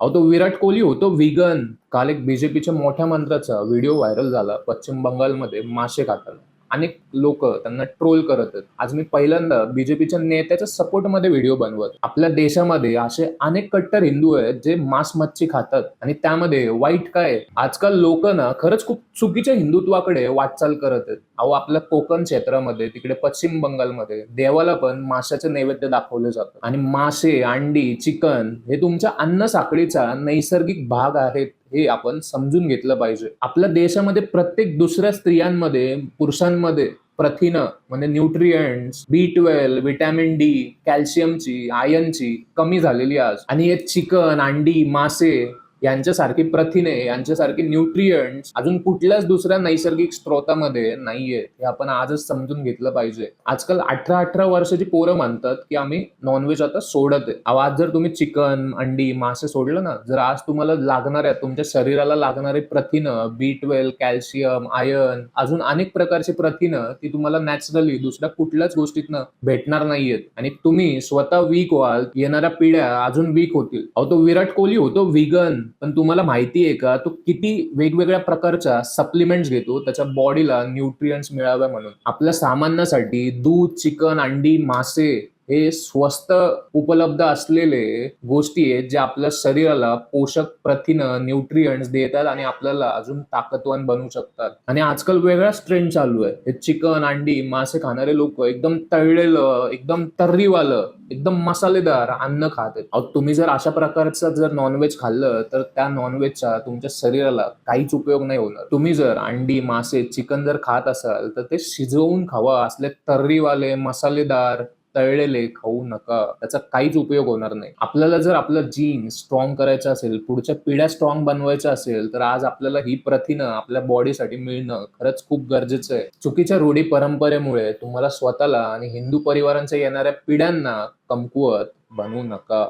अहो, तो विराट कोहली होतो व्हिगन. काल एक बीजेपीच्या मोठ्या मंत्र्याचा व्हिडिओ व्हायरल झाला पश्चिम बंगालमध्ये मासे खाताना. अनेक लोक त्यांना ट्रोल करत आहेत. आज मी पहिल्यांदा बीजेपीच्या नेत्याच्या सपोर्टमध्ये व्हिडिओ बनवत. आपल्या देशामध्ये असे अनेक कट्टर हिंदू आहेत जे मांस मच्छी खातात आणि त्यामध्ये वाईट काय आहे? आजकाल लोक ना खरंच खूप चुकीच्या हिंदुत्वाकडे वाटचाल करत आहेत. अहो, आपल्या कोकण क्षेत्रामध्ये तिकडे पश्चिम बंगालमध्ये देवाला पण माशाचे नैवेद्य दाखवले जातात आणि मासे, अंडी, चिकन हे तुमच्या अन्न साखळीचा नैसर्गिक भाग आहेत. हे आपण समजून घेतलं पाहिजे. आपल्या देशामध्ये प्रत्येक दुसऱ्या स्त्रियांमध्ये, पुरुषांमध्ये प्रथिनं म्हणजे न्यूट्रिएंट्स, B12, व्हिटॅमिन डी, कॅल्शियमची, आयर्नची कमी झालेली आज. आणि हे चिकन, अंडी, मासे यांच्यासारखी प्रथिने, यांच्यासारखी न्यूट्रिएंट्स अजून कुठल्याच दुसऱ्या नैसर्गिक स्रोतामध्ये नाहीये. हे आपण आजच समजून घेतलं पाहिजे. आजकाल 18-18 वर्षाची पोरं म्हणतात की आम्ही नॉनव्हेज आता सोडत आहे. अहो, आज जर तुम्ही चिकन, अंडी, मासे सोडलं ना, जर आज तुम्हाला लागणाऱ्या तुमच्या शरीराला लागणारी प्रथिनं, B12, कॅल्शियम, आयर्न, अजून अनेक प्रकारची प्रथिनं ती तुम्हाला नॅचरली दुसऱ्या कुठल्याच गोष्टीतनं भेटणार नाहीयेत आणि तुम्ही स्वतः वीक व्हाल, येणाऱ्या पिढ्या अजून वीक होतील. अहो, तो विराट कोहली होतो व्हिगन, पण तुम्हाला माहिती आहे का तो किती वेगवेगळ्या प्रकारच्या सप्लिमेंट्स घेतो त्याच्या बॉडीला न्यूट्रिएंट्स मिळाव्या म्हणून. आपल्या सामान्यासाठी दूध, चिकन, अंडी, मासे हे स्वस्त उपलब्ध असलेले गोष्टी आहेत जे आपल्या शरीराला पोषक प्रथिनं, न्यूट्रिएंट्स देतात आणि आपल्याला अजून ताकदवान बनवू शकतात. आणि आजकाल वेगळाच ट्रेंड चालू आहे. हे चिकन, अंडी, मासे खाणारे लोक एकदम तळलेलं, एकदम तर्रीवालं, एकदम मसालेदार अन्न खात आहेत. अहो, तुम्ही जर अशा प्रकारचं जर नॉनव्हेज खाल्लं तर त्या नॉनव्हेजचा तुमच्या शरीराला काहीच उपयोग नाही होणार. तुम्ही जर अंडी, मासे, चिकन जर खात असाल तर ते शिजवून खावा. असले तर्रीवाले, मसालेदार, तळलेले खाऊ नका. त्याचा काहीच उपयोग होणार नाही. आपल्याला जर आपलं जीन स्ट्रॉंग करायचं असेल, पुढच्या पिढ्या स्ट्रॉंग बनवायच्या असेल, तर आज आपल्याला ही प्रथिनं आपल्या बॉडीसाठी मिळणं खरंच खूप गरजेचं आहे. चुकीच्या रूढी परंपरेमुळे तुम्हाला स्वतःला आणि हिंदू परिवारांच्या येणाऱ्या पिढ्यांना कमकुवत बनवू नका.